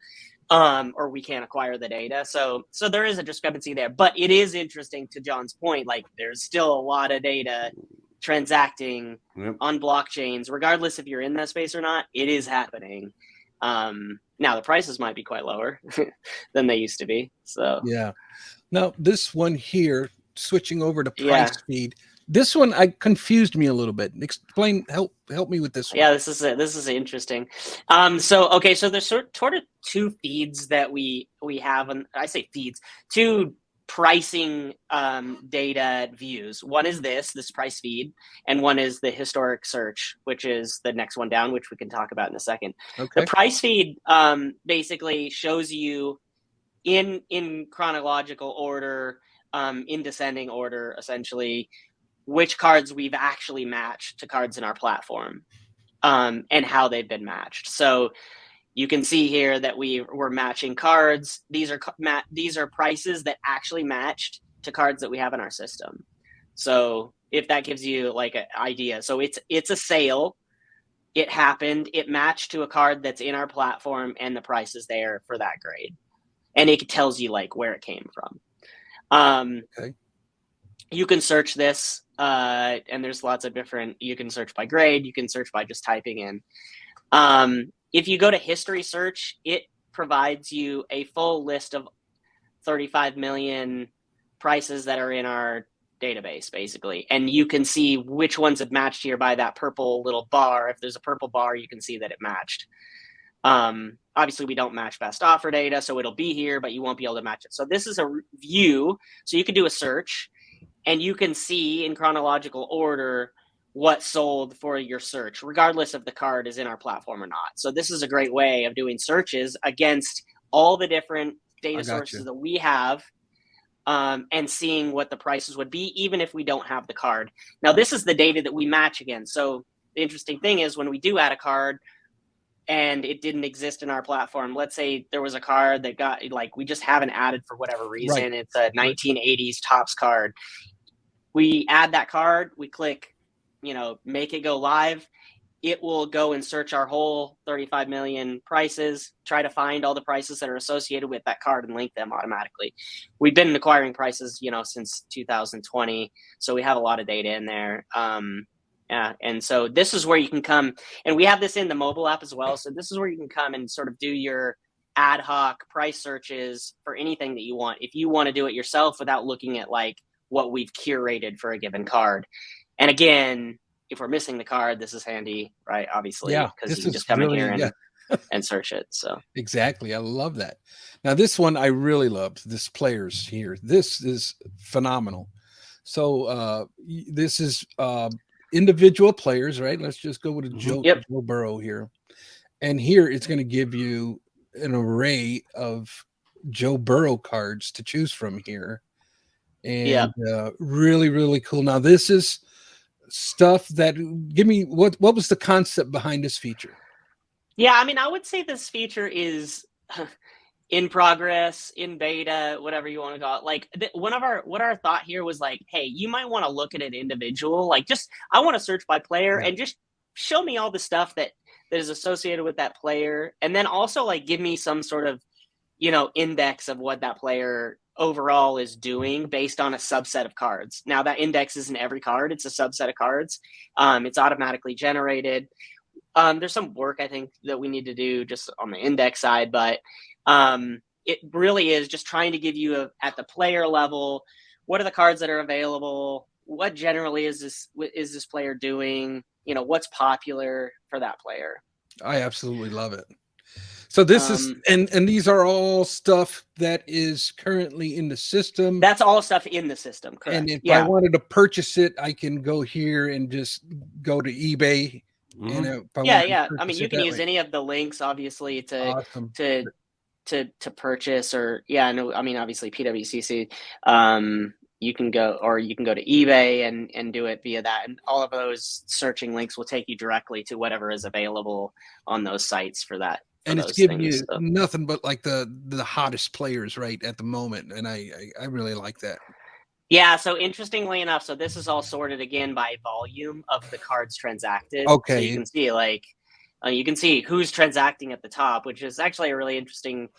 Or we can't acquire the data. So there is a discrepancy there, but it is interesting to John's point. Like there's still a lot of data transacting on blockchains, regardless if you're in that space or not. It is happening. Now the prices might be quite lower than they used to be. So yeah. Now this one here, switching over to price feed. This one confused me a little bit. Explain, help me with this one. Yeah, this is interesting. So there's sort of two feeds that we have, and I say feeds, two pricing data views. One is this price feed, and one is the historic search, which is the next one down, which we can talk about in a second. The price feed basically shows you in chronological order, in descending order, essentially, which cards we've actually matched to cards in our platform, and how they've been matched. So you can see here that we're matching cards. These are prices that actually matched to cards that we have in our system. So if that gives you like an idea, so it's a sale. It happened. It matched to a card that's in our platform, and the price is there for that grade, and it tells you like where it came from. You can search this, and there's lots of different. You can search by grade. You can search by just typing in. If you go to history search, it provides you a full list of 35 million prices that are in our database, basically. And you can see which ones have matched here by that purple little bar. If there's a purple bar, you can see that it matched. Obviously, we don't match best offer data, so it'll be here, but you won't be able to match it. So this is a view. So you can do a search, and you can see in chronological order what sold for your search, regardless if the card is in our platform or not. So this is a great way of doing searches against all the different data sources that we have, and seeing what the prices would be, even if we don't have the card. Now, this is the data that we match against. So the interesting thing is when we do add a card and it didn't exist in our platform, let's say there was a card that got, like, we just haven't added for whatever reason. It's a 1980s Topps card. We add that card, we click, make it go live. It will go and search our whole 35 million prices, try to find all the prices that are associated with that card and link them automatically. We've been acquiring prices, since 2020. So we have a lot of data in there. And so this is where you can come, and we have this in the mobile app as well. So this is where you can come and sort of do your ad hoc price searches for anything that you want. If you want to do it yourself without looking at like what we've curated for a given card. And again, if we're missing the card, this is handy, right? Obviously, because you can just come in here and search it. So exactly. I love that. Now, this one I really loved, this players here. This is phenomenal. So this is individual players, right? Let's just go with Joe Burrow here. And here it's going to give you an array of Joe Burrow cards to choose from here. And really, really cool. Now, this is stuff that, give me what was the concept behind this feature? Yeah, I mean, I would say this feature is in progress, in beta, whatever you want to call it. Like what our thought here was like, hey, you might want to look at an individual, like I want to search by player and just show me all the stuff that is associated with that player, and then also like give me some sort of index of what that player overall is doing based on a subset of cards. Now that index isn't every card, it's a subset of cards. It's automatically generated. There's some work I think that we need to do just on the index side, but it really is just trying to give you at the player level, what are the cards that are available? What generally is this player doing? What's popular for that player? I absolutely love it. So this is and these are all stuff that is currently in the system. That's all stuff in the system, correct? And if I wanted to purchase it, I can go here and just go to eBay. And if I I mean, you can use any of the links, obviously, to purchase, or no, I mean, obviously PWCC. You can go to eBay and do it via that, and all of those searching links will take you directly to whatever is available on those sites for that. And it's giving you nothing but like the hottest players right at the moment, and I really like that. Yeah, so interestingly enough, so this is all sorted again by volume of the cards transacted. Okay. So you can see you can see who's transacting at the top, which is actually a really interesting.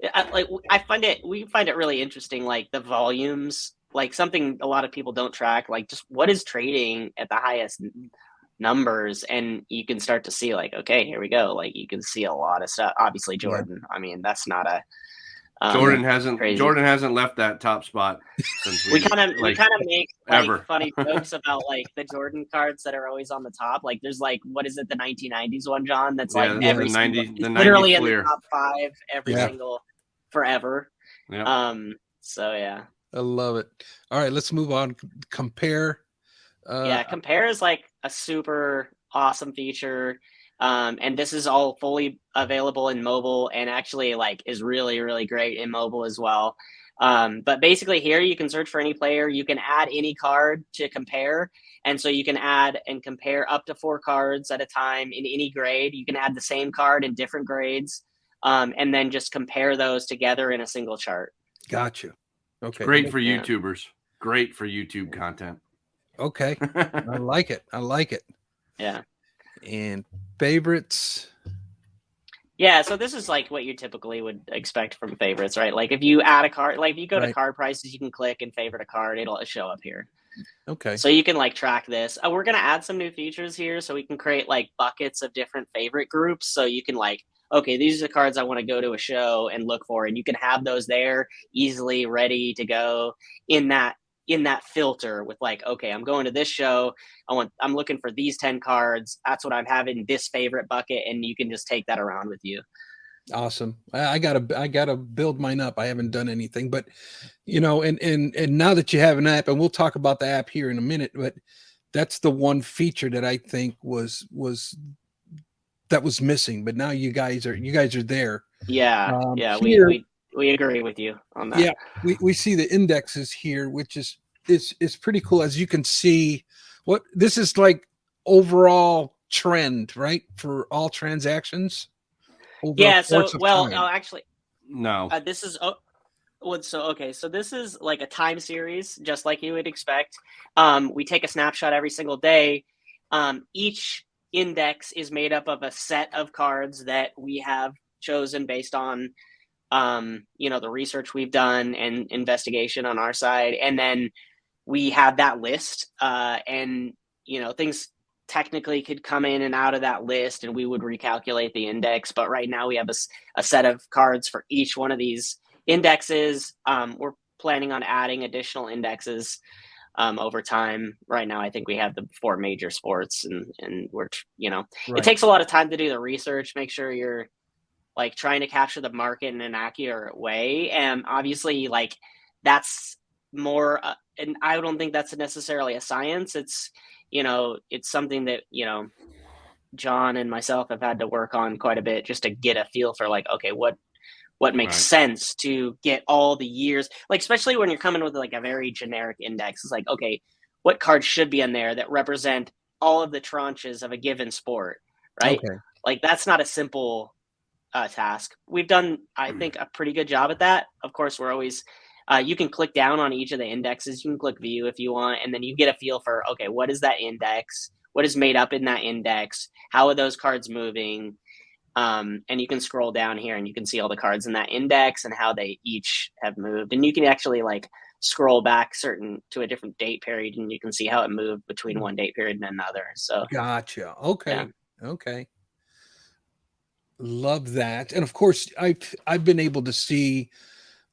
We find it really interesting, like the volumes, like something a lot of people don't track, like just what is trading at the highest numbers, and you can start to see like, okay, here we go. Like you can see a lot of stuff. Obviously, Jordan. Yeah. I mean, that's not a. Jordan hasn't left that top spot since we kind of make like funny jokes about like the Jordan cards that are always on the top. Like there's like, what is it, the 1990s one, John? That's like every the 90, literally in clear. the top 5 every single forever. Yeah. So yeah, I love it. All right, let's move on. Compare. Compare is like a super awesome feature. And this is all fully available in mobile, and actually like is really, really great in mobile as well. But basically here you can search for any player, you can add any card to compare. And so you can add and compare up to 4 cards at a time in any grade. You can add the same card in different grades, and then just compare those together in a single chart. Gotcha. Okay. Great for YouTubers. Great for YouTube content. Okay. I like it. Yeah. And favorites. Yeah, so this is like what you typically would expect from favorites, right? Like if you add a card, like if you go to card prices, you can click and favorite a card, it'll show up here. Okay. So you can like track this. We're going to add some new features here, so we can create like buckets of different favorite groups. So you can like, okay, these are the cards I want to go to a show and look for, and you can have those there easily ready to go in that filter with like, okay, I'm going to this show. I'm looking for these 10 cards. That's what I'm having this favorite bucket. And you can just take that around with you. Awesome. I gotta build mine up. I haven't done anything, but and now that you have an app, and we'll talk about the app here in a minute, but that's the one feature that I think was missing, but now you guys are there. Yeah. Here, we agree with you on that. Yeah, we see the indexes here, which is pretty cool. As you can see, what this is like overall trend, right, for all transactions. Yeah. So actually, no. This is so this is like a time series, just like you would expect. We take a snapshot every single day. Each index is made up of a set of cards that we have chosen based on the research we've done and investigation on our side. And then we have that list, and things technically could come in and out of that list, and we would recalculate the index. But right now we have a set of cards for each one of these indexes. We're planning on adding additional indexes over time. Right now, I think we have the 4 major sports, and we're, It takes a lot of time to do the research, make sure you're like trying to capture the market in an accurate way. And obviously like that's more, and I don't think that's necessarily a science. It's, it's something that, John and myself have had to work on quite a bit just to get a feel for like, okay, what makes sense to get all the years, like, especially when you're coming with like a very generic index. It's like, okay, what cards should be in there that represent all of the tranches of a given sport, right? Okay. Like that's not a simple task. We've done, I think, a pretty good job at that. Of course, we're always, you can click down on each of the indexes. You can click view if you want, and then you get a feel for, okay, what is that index? What is made up in that index? How are those cards moving? And you can scroll down here and you can see all the cards in that index and how they each have moved. And you can actually like scroll back to a different date period, and you can see how it moved between one date period and another. So gotcha. Okay. Yeah. Okay. Love that. And of course, I've been able to see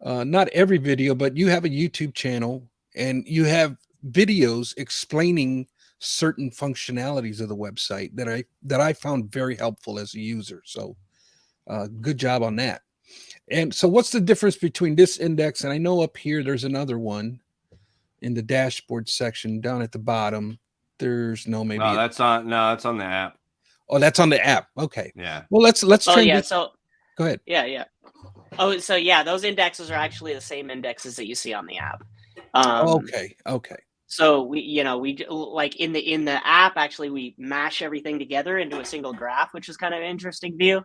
not every video, but you have a YouTube channel and you have videos explaining certain functionalities of the website that I found very helpful as a user. So good job on that. And so what's the difference between this index? And I know up here, there's another one in the dashboard section down at the bottom. There's no, maybe. No, that's on the app. Oh, that's on the app. Okay. Yeah. Well, let's Oh, yeah. So go ahead. yeah. Oh, so yeah, those indexes are actually the same indexes that you see on the app. Okay. So we like in the app, actually, we mash everything together into a single graph, which is kind of an interesting view.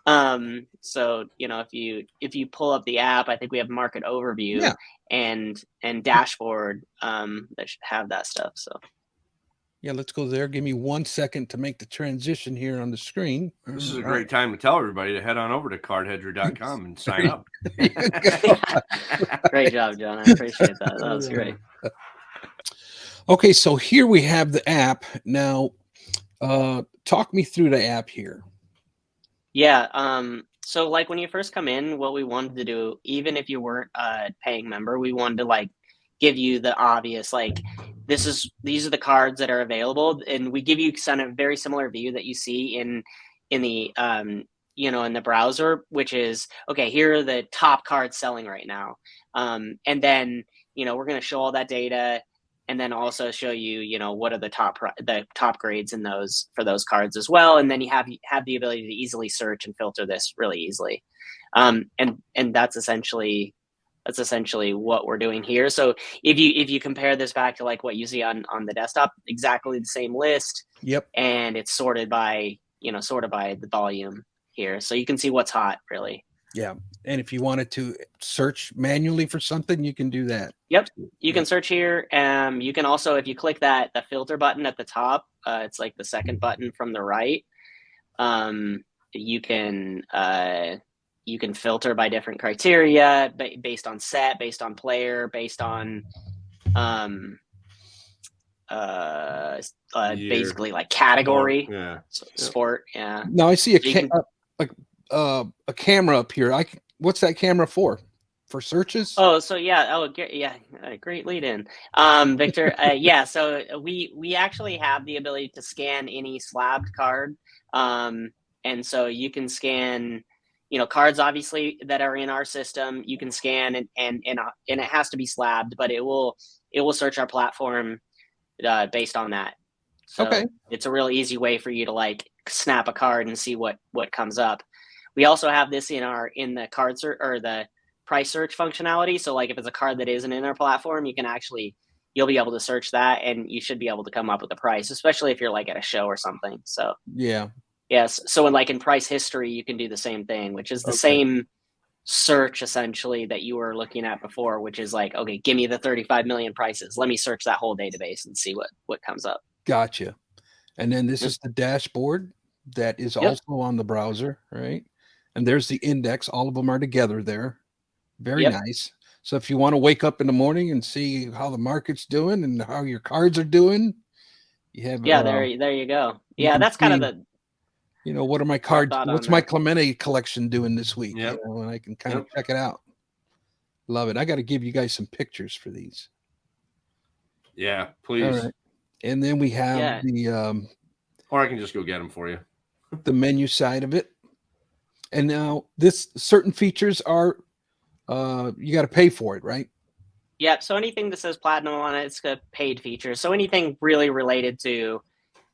So if you pull up the app, I think we have market overview and dashboard that should have that stuff. So yeah, let's go there. Give me 1 second to make the transition here on the screen. This is a great time to tell everybody to head on over to cardhedger.com and sign up. Great job, John. I appreciate that. That was great. Okay, so here we have the app. Now, talk me through the app here. Yeah. So like when you first come in, what we wanted to do, even if you weren't a paying member, we wanted to like give you the obvious, like these are the cards that are available, and we give you kind of very similar view that you see in the in the browser, which is okay, here are the top cards selling right now. And then we're going to show all that data, and then also show you what are the top grades in those for those cards as well, and then you have the ability to easily search and filter this really easily. And that's essentially what we're doing here. So if you compare this back to like what you see on the desktop, exactly the same list. Yep. And it's sorted by the volume here, so you can see what's hot really. Yeah. And if you wanted to search manually for something, you can do that. Yep. You can search here. You can also, if you click the filter button at the top, it's like the second button from the right. You can filter by different criteria, based on set, based on player, based on basically like category. Yeah. Sport. Yeah. Now I see a camera up here. What's that camera for? For searches? Oh, so yeah. Oh, yeah. Great lead in, Victor. Yeah. So we actually have the ability to scan any slabbed card, and so you can scan, cards obviously that are in our system. You can scan and it has to be slabbed, but it will search our platform based on that. So okay. It's a real easy way for you to like snap a card and see what comes up. We also have this in the card search or the price search functionality. So like if it's a card that isn't in our platform, you'll be able to search that, and you should be able to come up with a price, especially if you're like at a show or something. So yeah. Yes. So in price history, you can do the same thing, which is the same search essentially that you were looking at before, which is like, okay, give me the 35 million prices. Let me search that whole database and see what comes up. Gotcha. And then this is the dashboard that is also on the browser, right? And there's the index. All of them are together there. Very nice. So if you want to wake up in the morning and see how the market's doing and how your cards are doing, you have there you go. Yeah, that's kind of the what are my cards? What's my Clemente collection doing this week? Yep. And I can kind of check it out. Love it. I got to give you guys some pictures for these. Yeah, please. All right. And then we have the or I can just go get them for you. The menu side of it. And now certain features are you got to pay for it, right? Yeah. So anything that says platinum on it, it's a paid feature. So anything really related to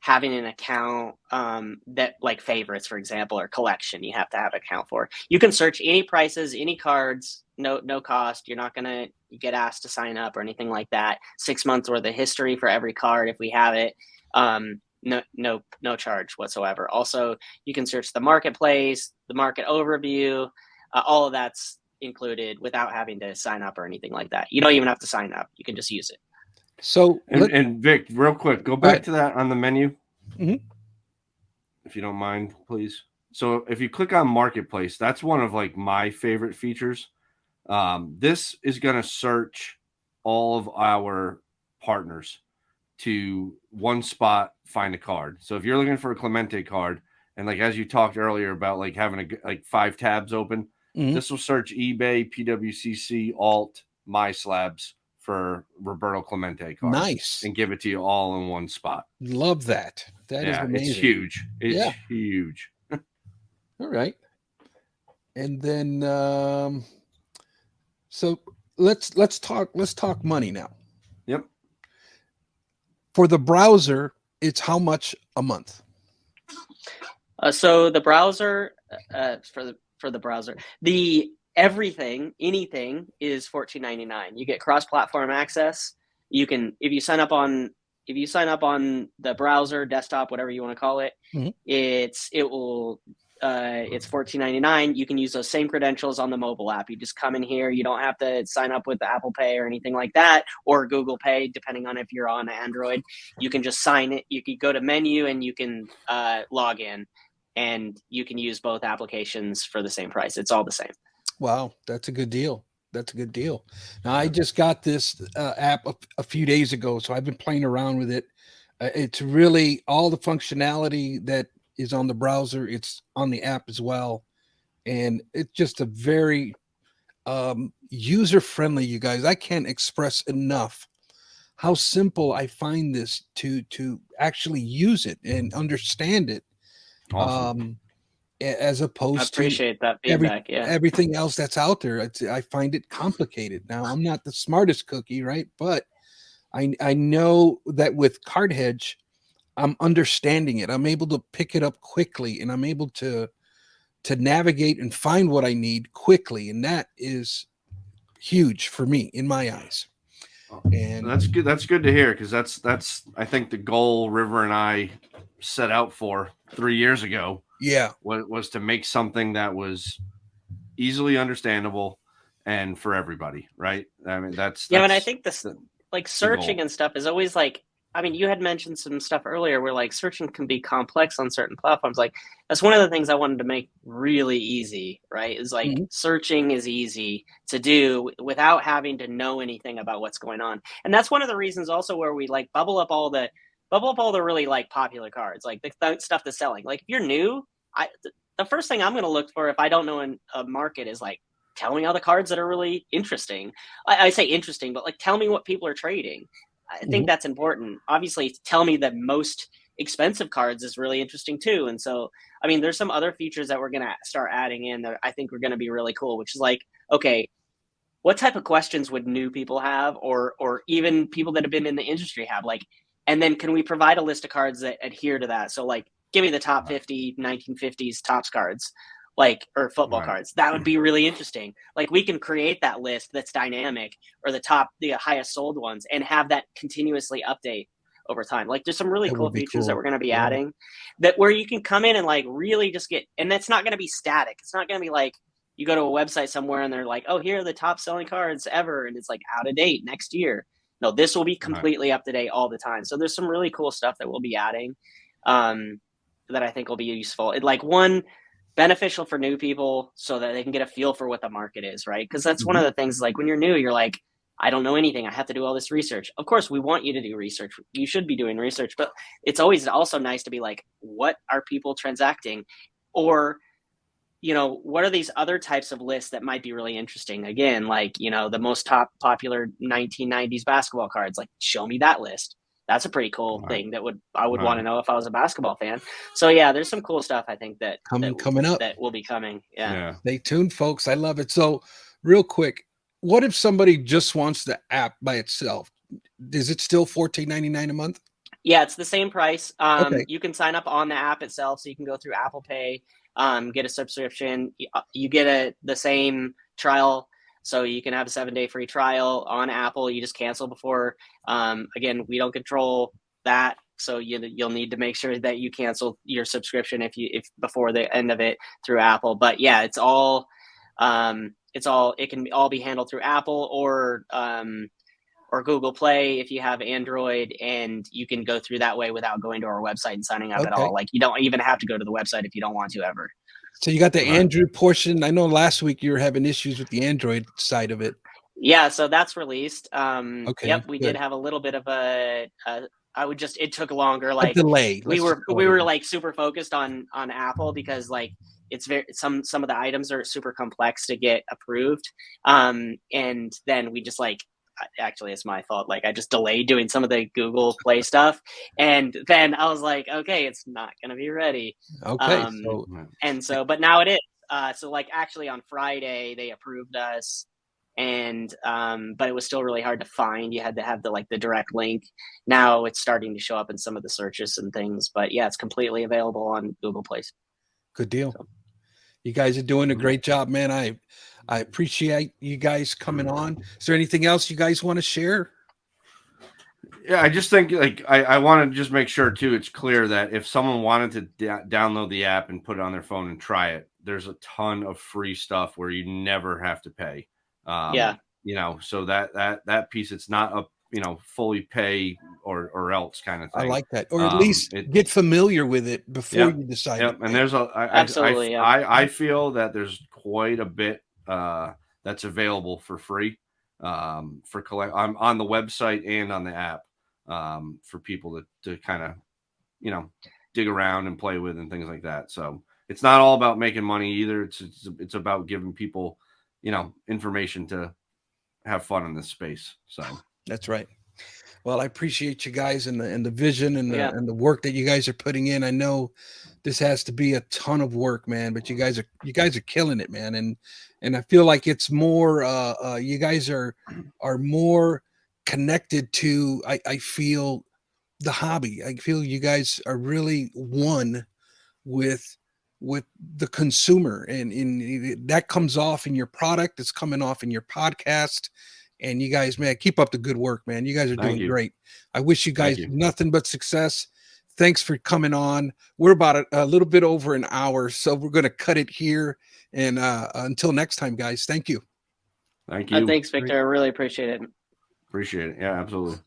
having an account that like favorites, for example, or collection, you have to have an account for. You can search any prices, any cards, no cost. You're not going to get asked to sign up or anything like that. 6 months worth of history for every card if we have it. No charge whatsoever. Also, you can search the marketplace, the market overview, all of that's included without having to sign up or anything like that. You don't even have to sign up. You can just use it. So, and Vic, real quick, go back to that on the menu, if you don't mind, please. So if you click on Marketplace, that's one of like my favorite features. This is going to search all of our partners to one spot, find a card. So if you're looking for a Clemente card, and like as you talked earlier about like having like 5 tabs open, this will search eBay, PWCC, Alt, My Slabs for Roberto Clemente cards. Nice. And give it to you all in one spot. Love that. That is amazing. It's huge. It's huge. All right. And then so let's talk money now. Yep. For the browser, it's how much a month? So the browser for the browser, anything is $14.99. You get cross-platform access. You can if you sign up on the browser, desktop, whatever you want to call it, it's $14.99. You can use those same credentials on the mobile app. You just come in here. You don't have to sign up with Apple Pay or anything like that, or Google Pay, depending on if you're on Android. You can just sign it. You can go to menu and you can log in, and you can use both applications for the same price. It's all the same. Wow, that's a good deal. That's a good deal. Now, I just got this app a few days ago, so I've been playing around with it. It's really all the functionality that is on the browser. It's on the app as well. And it's just a very user-friendly, you guys. I can't express enough how simple I find this to actually use it and understand it. Awesome. As opposed I appreciate that feedback. everything else that's out there. I find it complicated. Now, I'm not the smartest cookie, right? But I know that with Card Hedge, I'm understanding it. I'm able to pick it up quickly, and I'm able to navigate and find what I need quickly, and that is huge for me in my eyes. And that's good. That's good to hear, because that's I think the goal River and I set out for 3 years ago. Yeah, was to make something that was easily understandable and for everybody, right? I mean, that's and I think this like searching and stuff is always like, I mean, you had mentioned some stuff earlier where like searching can be complex on certain platforms. Like that's one of the things I wanted to make really easy, right? Is like searching is easy to do without having to know anything about what's going on. And that's one of the reasons also where we like bubble up all the really like popular cards, like the stuff that's selling. Like if you're new, the first thing I'm going to look for if I don't know in a market is like, tell me all the cards that are really interesting. I say interesting, but like tell me what people are trading. I think that's important. Obviously, tell me the most expensive cards is really interesting too. And so, I mean, there's some other features that we're going to start adding in that I think are going to be really cool, which is like, okay, what type of questions would new people have, or even people that have been in the industry have? Like, and then can we provide a list of cards that adhere to that? So like, give me the top 50 1950s Topps cards, like, or football cards. That would be really interesting. Like we can create that list that's dynamic, or the highest sold ones, and have that continuously update over time. Like there's some really cool features that we're going to be adding, that where you can come in and like really just get, and that's not going to be static. It's not going to be like you go to a website somewhere and they're like, oh, here are the top selling cards ever, and it's like out of date next year. No, this will be completely up to date all the time. So there's some really cool stuff that we'll be adding that I think will be useful. Like one, beneficial for new people so that they can get a feel for what the market is, right? Because that's one of the things, like when you're new, you're like, I don't know anything. I have to do all this research. Of course, we want you to do research. You should be doing research, but it's always also nice to be like, what are people transacting? Or, you know, what are these other types of lists that might be really interesting? Again, like, you know, the most popular 1990s basketball cards, like show me that list. That's a pretty cool thing that I would want to know if I was a basketball fan. So yeah, there's some cool stuff I think that coming up that will be coming. Yeah. Stay tuned, folks. I love it. So real quick, what if somebody just wants the app by itself? Is it still $14.99 a month? Yeah, it's the same price. You can sign up on the app itself, so you can go through Apple Pay, get a subscription. You get the same trial. So you can have a 7-day free trial on Apple. You just cancel before. Again, we don't control that, so you'll need to make sure that you cancel your subscription if before the end of it through Apple. But yeah, it can all be handled through Apple or Google Play if you have Android, and you can go through that way without going to our website and signing up at all. Like you don't even have to go to the website if you don't want to ever. So you got the Android portion. I know last week you were having issues with the Android side of it. Yeah, so that's released. Yep, we did have a little bit of it took longer. Like a delay. We were like super focused on Apple because like it's some of the items are super complex to get approved. And then we just like actually, it's my fault. Like I just delayed doing some of the Google Play stuff, and then I was like, okay, it's not gonna be ready. Okay, But now it is. So like actually on Friday they approved us, and but it was still really hard to find. You had to have the direct link. Now it's starting to show up in some of the searches and things, but yeah, it's completely available on Google Play. good deal. So, you guys are doing a great job, man. I appreciate you guys coming on. Is there anything else you guys want to share? Yeah, I just think like I want to just make sure too, it's clear that if someone wanted to download the app and put it on their phone and try it, there's a ton of free stuff where you never have to pay. Yeah, you know, so that piece, it's not a fully pay or else kind of thing. I like that, or at least get familiar with it before you decide. Yep. And there's absolutely. I feel that there's quite a bit that's available for free for collect. I'm on the website and on the app for people to kind of dig around and play with and things like that. So it's not all about making money either. It's about giving people information to have fun in this space. So that's right. Well, I appreciate you guys and the vision and the work that you guys are putting in. I know this has to be a ton of work, man, but you guys are killing it, man. And I feel like it's more you guys are more connected to I feel the hobby. I feel you guys are really one with the consumer, and that comes off in your product. It's coming off in your podcast. And you guys, man, keep up the good work, man. You guys are doing great. I wish you guys nothing but success. Thanks for coming on. We're about a little bit over an hour, so we're going to cut it here. And until next time, guys, thank you. Thank you. Thanks, Victor. I really appreciate it. Appreciate it. Yeah, absolutely.